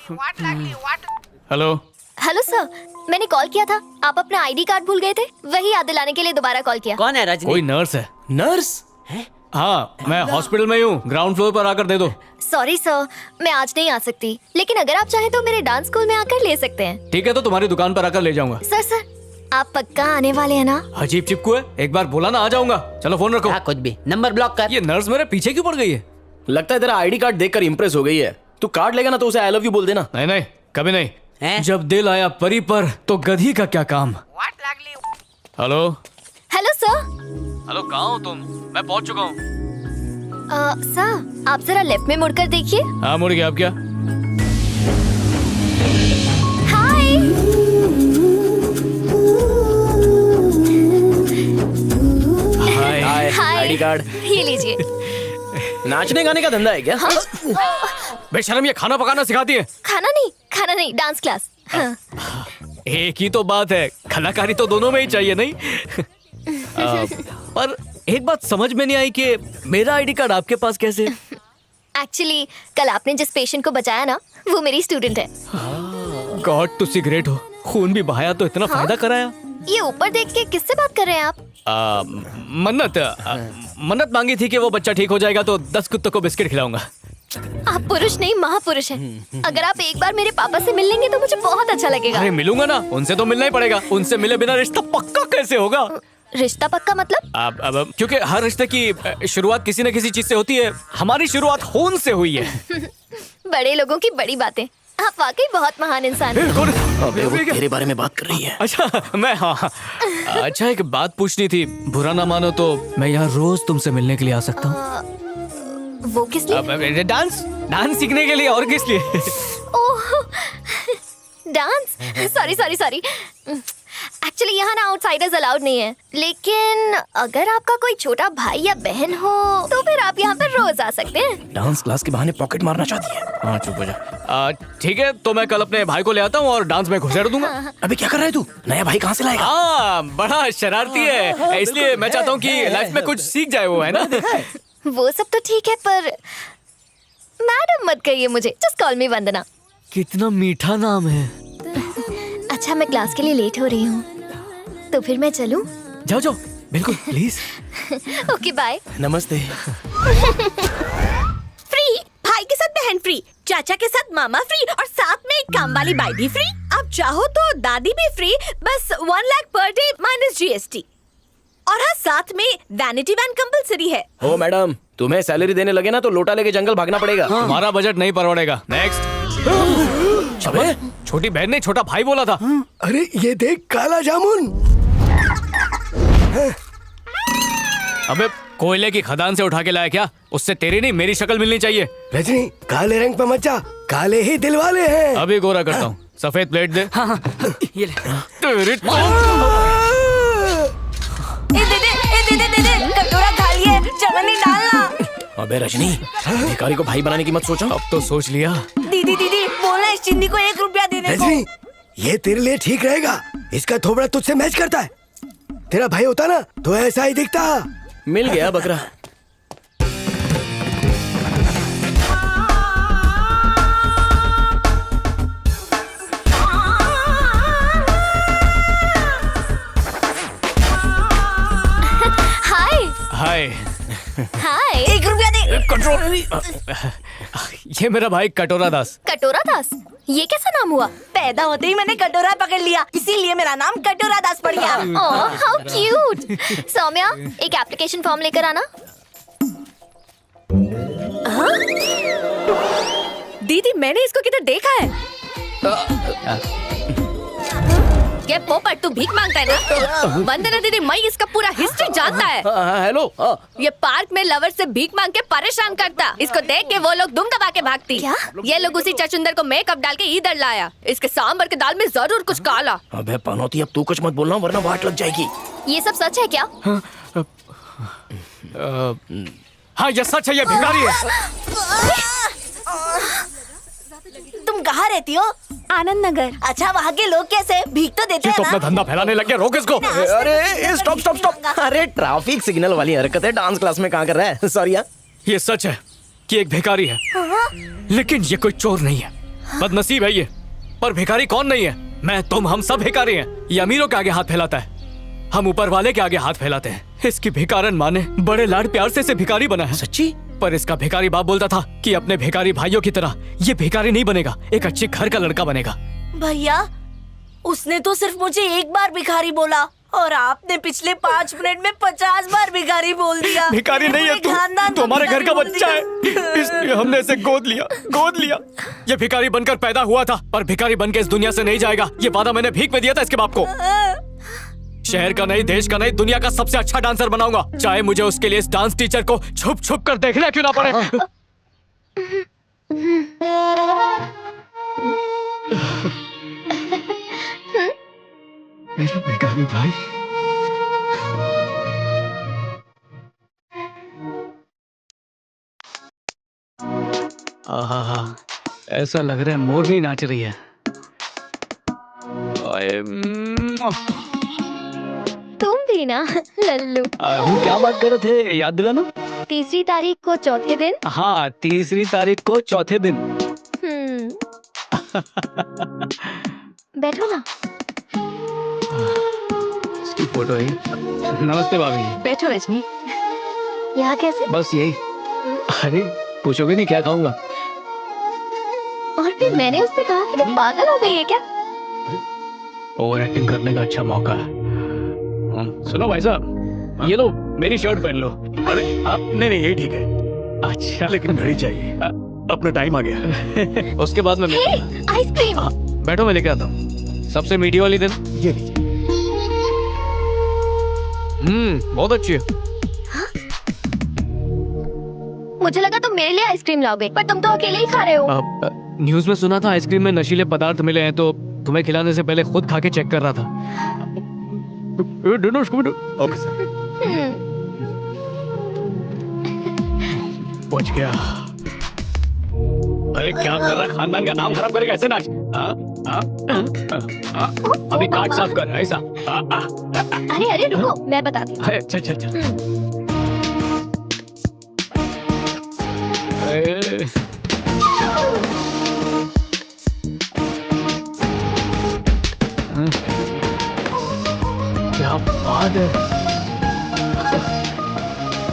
Hello. Hello sir, मैंने call किया था, आप अपना आईडी कार्ड भूल गए थे, वही याद दिलाने के लिए दोबारा कॉल किया। कौन है रजनी? कोई नर्स है। नर्स? हाँ, मैं हॉस्पिटल में ही हूँ, ग्राउंड फ्लोर पर आकर दे दो। सॉरी सर, मैं आज नहीं आ सकती, लेकिन अगर आप चाहें तो मेरे डांस स्कूल में आकर ले सकते हैं। ठीक है, तो तुम्हारी दुकान पर आकर ले जाऊंगा। सर, आप पक्का आने वाले हैं ना? अजीब चिपकू है, एक बार बोला ना आ जाऊंगा। चलो फोन रखो। हाँ, कुछ भी। नंबर ब्लॉक कर। ये नर्स मेरे पीछे क्यों पड़ गई है? लगता है तेरा आईडी कार्ड देखकर इंप्रेस हो गई है। तू कार्ड लेगा ना तो उसे आई लव यू बोल देना। नहीं नहीं, कभी नहीं। हैं? जब दिल आया परी पर तो गधी का क्या काम। हेलो। Hello sir. हेलो, कहाँ हो तुम? मैं पहुँच चुका हूँ। सर, आप जरा लेफ्ट में मुड़कर देखिए। हाँ, मुड़ गया। अब क्या? Hi. Hi. Hi. ID card. ये लीजिए। नाचने गाने का धंधा है क्या? बेशरम, ये खाना पकाना सिखाती है? खाना नहीं, डांस क्लास। हाँ। एक ही तो बात है, कलाकारी तो दोनों में ही चाहिए, नहीं? पर एक बात समझ में नहीं आई कि मेरा आईडी कार्ड आपके पास कैसे? एक्चुअली कल आपने जिस पेशेंट को बचाया ना, वो मेरी स्टूडेंट है। गॉड टू सी ग्रेट हो, खून भी बहाया तो इतना फायदा कराया। ये ऊपर देख के किससे बात कर रहे हैं आप? मन्नत मांगी थी कि वो बच्चा ठीक हो जाएगा तो 10 कुत्तों को बिस्किट खिलाऊंगा। आप पुरुष नहीं, महापुरुष हैं। अगर आप एक बार मेरे पापा से मिल लेंगे तो मुझे बहुत अच्छा लगेगा। अरे मिलूंगा ना, उनसे तो मिलना ही पड़ेगा। उनसे मिले बिना रिश्ता पक्का कैसे होगा? रिश्ता पक्का मतलब? अब क्योंकि हर रिश्ते की शुरुआत किसी न किसी चीज से होती है। हमारी शुरुआत खून से हुई है। बड़े लोगों की बड़ी बातें। आप वाकई बहुत महान इंसान हैं। अबे वो तेरे बारे में बात कर रही है। अच्छा, मैं हाँ। अच्छा, एक बात पूछनी थी, बुरा ना मानो तो मैं यहाँ रोज तुमसे मिलने के लिए आ सकता हूँ? वो किस लिए? डांस सीखने के लिए, और किस लिए? ओह, डांस। सॉरी। एक्चुअली यहाँ ना आउटसाइडर्स अलाउड नहीं है, लेकिन अगर आपका कोई छोटा भाई या बहन हो तो फिर आप यहाँ पर रोज आ सकते हैं। डांस क्लास के बहाने पॉकेट मारना चाहती है। हाँ, चुप हो जा। ठीक है, तो मैं कल अपने भाई को ले आता हूँ और डांस में घुसेड़ दूंगा। अबे क्या कर रहा है तू? नया भाई कहाँ से लाएगा? हाँ, बड़ा शरारती है, इसलिए मैं चाहता हूँ कि लाइफ में कुछ सीख जाए वो, है ना? वो सब तो ठीक है, पर मैडम मत कहिए मुझे, जस्ट कॉल मी वंदना। कितना मीठा नाम है। अच्छा, मैं क्लास के लिए लेट हो रही हूँ, तो फिर मैं चलूँ? जाओ, बिल्कुल, प्लीज। Okay, bye. नमस्ते। फ्री, भाई के साथ बहन फ्री, चाचा के साथ मामा फ्री, और साथ में एक काम वाली बाई भी फ्री। आप चाहो तो दादी भी फ्री, बस 1 lakh per day minus GST। और हाँ, साथ में वैनिटी वैन कंपलसरी है। ओ मैडम, तुम्हें सैलरी देने लगे ना तो लोटा लेके जंगल भागना पड़ेगा। तुम्हारा बजट नहीं परवड़ेगा। नेक्स्ट। अबे, छोटी बहन ने छोटा भाई बोला था। अरे ये देख, काला जामुन। अबे, कोयले की खदान से उठा के लाया क्या? उससे तेरी नहीं मेरी शक्ल मिलनी चाहिए। रजनी, काले रंग पे मत जा, काले ही दिल वाले हैं। अभी गोरा करता हूँ, सफेद प्लेट दे। ये ले। तेरी दे, कटोरा खा लिए, चवन्नी डालना। अबे रजनी, भिखारी को भाई बनाने की मत सोचो। अब तो सोच लिया। दीदी बोलना इस चिंदी को 1 रुपया देने को। रजनी, ये तेरे लिए ठीक रहेगा, इसका थोबड़ा तुझसे मैच करता है। तेरा भाई होता ना तो ऐसा ही दिखता। मिल गया बकरा। हाय। 1 रुपया दे। कंट्रोल। ये मेरा भाई कटोरा दास। कटोरा दास, ये कैसा नाम हुआ? पैदा होते ही मैंने कटोरा पकड़ लिया, इसीलिए मेरा नाम कटोरा दास पड़ गया। ओह, हाउ क्यूट। सौम्या, एक एप्लीकेशन फॉर्म लेकर आना। दीदी, मैंने इसको किधर देखा है? ये पोपट, तू भीख मांगता है ना? वंदना दीदी, मैं इसका पूरा हिस्ट्री जानता है। हेलो। ये पार्क में लवर से भीख मांग के परेशान करता, इसको देख के वो लोग दुम दबा के भागती। क्या? ये लोग उसी चचुंदर को मेकअप डाल के इधर लाया। इसके सांबर के दाल में जरूर कुछ काला। अबे पनौती, अब तू कुछ मत बोलना वरना वाट लग जाएगी। ये सब सच है क्या? हाँ, ये सच है, ये भिखारी है। तुम कहाँ रहती हो? आनंद नगर। अच्छा, वहाँ के लोग कैसे? भीख तो देते ये तो हैं अपना ना? धंधा फैलाने लग गया, रोक इसको। अरे स्टॉप। अरे ट्रैफिक सिग्नल वाली हरकत है, डांस क्लास में कहाँ कर रहा है? सॉरी। ये सच है कि एक भिखारी है, लेकिन ये कोई चोर नहीं है। बदनसीब है ये, पर भिखारी कौन नहीं है? मैं, तुम, हम सब भिखारी हैं। ये अमीरों के आगे हाथ फैलाता है, हम ऊपर वाले के आगे हाथ फैलाते हैं। इसकी भिखारन माँ ने बड़े लाड प्यार से इसे भिखारी बना है। सच्ची? पर इसका भिखारी बाप बोलता था कि अपने भिखारी भाइयों की तरह ये भिखारी नहीं बनेगा, एक अच्छे घर का लड़का बनेगा। भैया, उसने तो सिर्फ मुझे एक बार भिखारी बोला और आपने पिछले 5 मिनट में 50 बार भिखारी बोल दिया। भिखारी नहीं है पूरे खानदान तू को हमारे घर का भिखारी बोल बच्चा है, दिया। इसलिए हमने इसे गोद लिया। ये भिखारी बनकर पैदा हुआ था, पर भिखारी बनकर इस दुनिया से नहीं जाएगा। ये वादा मैंने भीख में दिया था इसके बाप को। शहर का नहीं, देश का नहीं, दुनिया का सबसे अच्छा डांसर बनाऊंगा, चाहे मुझे उसके लिए इस डांस टीचर को छुप छुप कर देखना क्यों ना पड़े। मेरा भिखारी भाई। आहा, ऐसा लग रहा है मोरनी नाच रही है। तुम भी ना लल्लू। हम क्या बात कर रहे थे, याद दिलाना? 3 तारीख को चौथे दिन। हाँ, 3 तारीख को चौथे दिन। बैठो ना। इसकी फोटो है। नमस्ते भाभी। बैठो रजनी। यहाँ कैसे? बस यही। अरे पूछोगे नहीं क्या खाऊंगा? और फिर मैंने उससे कहा कि तुम पागल हो गई है क्या? ओवर एक्टिंग करने का अच्छा मौका है। सुनो भाई साहब, ये लो मेरी शर्ट पहन लो। अरे नहीं यही ठीक है, अच्छा लेकिन घड़ी चाहिए, अपना टाइम आ गया। उसके बाद में आइसक्रीम। बैठो, मैं लेके आता हूँ। सबसे मीठी वाली दिन। ये लीजिए। बहुत अच्छी है। मुझे लगा तुम मेरे लिए आइसक्रीम लाओगे, पर तुम तो अकेले ही खा रहे हो। न्यूज में सुना था आइसक्रीम में नशीले पदार्थ मिले हैं, तो तुम्हें खिलाने से पहले खुद खा के चेक कर रहा था। Okay sir. पहुंच गया। अरे क्या कर रहा है, खानदान का नाम खराब करेगा ऐसे नाच। अभी काट साफ कर ऐसा। अरे अरे रुको, मैं बताती हूँ। अच्छा अच्छा अच्छा। ए, क्या बात है,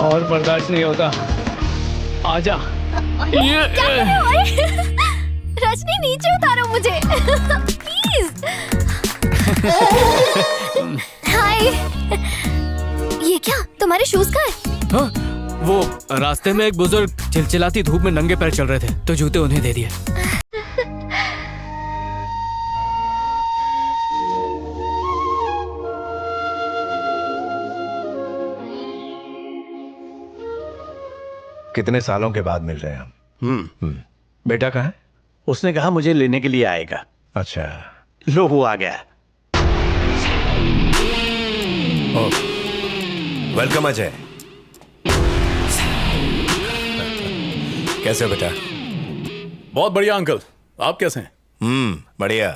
और बर्दाश्त नहीं होता। आजा। क्या कर रहे हो? अरे, रजनी नीचे उतारो मुझे प्लीज। हाय। ये क्या, तुम्हारे शूज कहाँ है? हाँ, वो रास्ते में एक बुजुर्ग चिलचिलाती धूप में नंगे पैर चल रहे थे, तो जूते उन्हें दे दिए। कितने सालों के बाद मिल रहे हैं हम। बेटा कहाँ है? उसने कहा मुझे लेने के लिए आएगा। अच्छा, लो वो आ गया। वेलकम अजय। कैसे हो बेटा? बहुत बढ़िया अंकल, आप कैसे हैं? बढ़िया।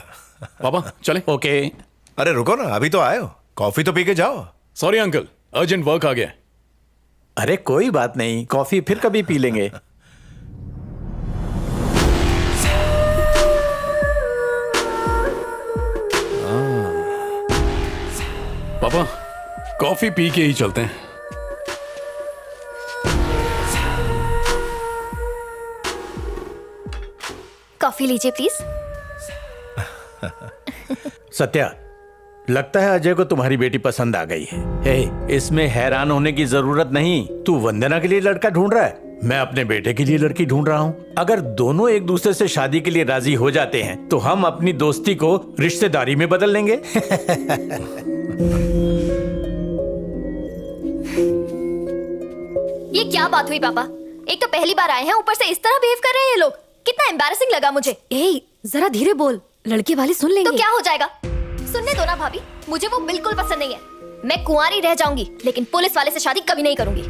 पापा चले? ओके। अरे रुको ना, अभी तो आए हो, कॉफी तो पी के जाओ। सॉरी अंकल, अर्जेंट वर्क आ गया। अरे कोई बात नहीं, कॉफी फिर कभी पी लेंगे। पापा कॉफी पी के ही चलते हैं। कॉफी लीजिए प्लीज। सत्या, लगता है अजय को तुम्हारी बेटी पसंद आ गई है। हे, इसमें हैरान होने की जरूरत नहीं। तू वंदना के लिए लड़का ढूंढ रहा है, मैं अपने बेटे के लिए लड़की ढूंढ रहा हूँ। अगर दोनों एक दूसरे से शादी के लिए राजी हो जाते हैं तो हम अपनी दोस्ती को रिश्तेदारी में बदल लेंगे। ये क्या बात हुई पापा? एक तो पहली बार आए हैं, ऊपर से इस तरह बिहेव कर रहे हैं ये लोग। कितना एम्बैरेसिंग लगा मुझे। ए, जरा धीरे बोल, लड़के वाले सुन लेंगे। तो क्या हो जाएगा? सुनने दो ना भाभी, मुझे वो बिल्कुल पसंद नहीं है। मैं कुंवारी रह जाऊंगी, लेकिन पुलिस वाले से शादी कभी नहीं करूंगी।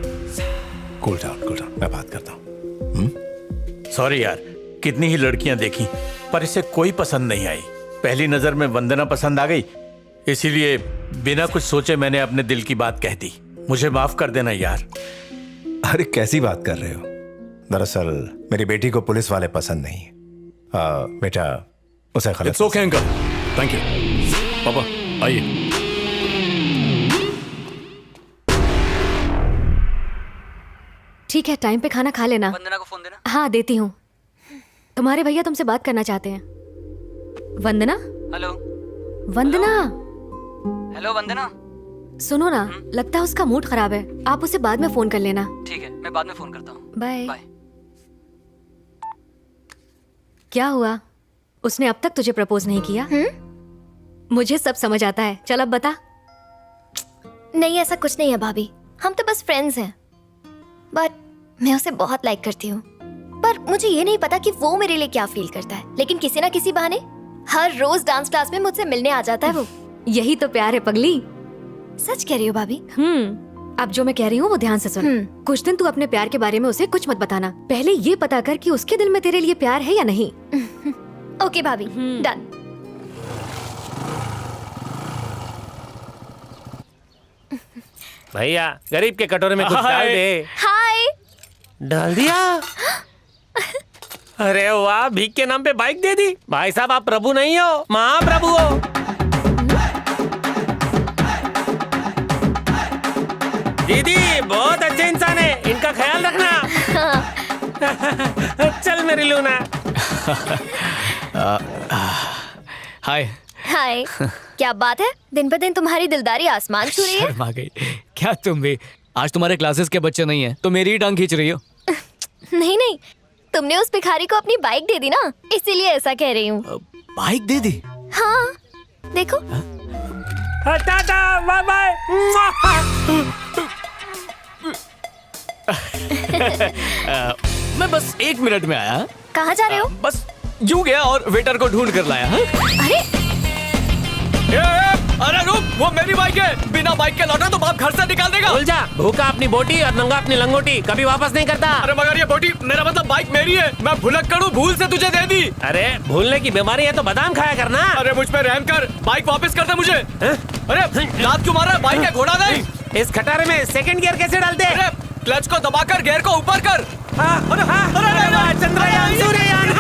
कूल डाउन, मैं बात करता हूँ। सॉरी यार, कितनी ही लड़कियां देखी पर इसे कोई पसंद नहीं आई। पहली नजर में वंदना पसंद आ गई, इसीलिए बिना कुछ सोचे मैंने अपने दिल की बात कह दी। मुझे माफ कर देना यार। अरे कैसी बात कर रहे हो? दरअसल मेरी बेटी को पुलिस वाले पसंद नहीं, बेटा उसे खलत it's okay uncle, thank you. पापा आइए। ठीक है, टाइम पे खाना खा लेना। वंदना को फोन देना। हाँ देती हूँ। तुम्हारे भैया तुमसे बात करना चाहते हैं। वंदना? हेलो वंदना, हेलो वंदना। सुनो ना, लगता है उसका मूड खराब है। आप उसे बाद में फोन कर लेना। ठीक है, मैं बाद में फोन करता हूँ। बाय। बाय। क्या हुआ? उसने अब तक तुझे प्रपोज नहीं किया? मुझे सब समझ आता है। चल अब बता। नहीं, ऐसा कुछ नहीं है भाभी, हम तो बस फ्रेंड्स हैं। बट मैं उसे बहुत लाइक करती हूँ, पर मुझे ये नहीं पता कि वो मेरे लिए क्या फील करता है। लेकिन किसी ना किसी बहाने हर रोज डांस क्लास में मुझसे मिलने आ जाता है वो। यही तो प्यार है पगली। सच कह रही हो भाभी? अब जो मैं कह रही हूँ वो ध्यान से सुन। कुछ दिन तू अपने प्यार के बारे में उसे कुछ मत बताना। पहले ये पता कर कि उसके दिल में तेरे लिए प्यार है या नहीं। ओके भाभी, डन। भैया गरीब के कटोरे में कुछ डाल दे। हाय। डाल दिया। अरे वाह, भीख के नाम पे बाइक दे दी। भाई साहब आप प्रभु नहीं हो, महाप्रभु हो। दीदी बहुत अच्छे इंसान है, इनका ख्याल रखना। चल मेरी लूना। हाय। हाय। क्या बात है, दिन पर दिन तुम्हारी दिलदारी आसमान छू रही है। शर्मा गई क्या तुम भी? आज तुम्हारे क्लासेस के बच्चे नहीं है तो मेरी ही टांग खींच रही हो। नहीं नहीं, तुमने उस भिखारी को अपनी बाइक दे दी ना, इसीलिए ऐसा कह रही हूँ। बाइक दे दी? हाँ देखो। Tata bye bye. मैं बस 1 मिनट में आया। कहाँ जा रहे हो? बस यूं गया और वेटर को ढूंढ कर लाया। हाँ? अरे अरे रुक, वो मेरी बाइक है। बिना बाइक के लौटा तो बाप घर से निकाल देगा। भूल जा, भूखा अपनी बोटी और नंगा अपनी लंगोटी कभी वापस नहीं करता। अरे मगर ये बोटी, मेरा मतलब बाइक मेरी है। मैं भुलक्कड़ हूँ, भूल से तुझे दे दी। अरे भूलने की बीमारी है तो बादाम खाया करना। अरे मुझ पे रहम कर, बाइक वापस कर दे मुझे। अरे लात क्यों मार रहा है? बाइक है, घोड़ा नहीं। इस खटारे में सेकंड गियर कैसे डालते? अरे क्लच को दबाकर गियर को ऊपर कर। चंद्रयान सूर्ययान।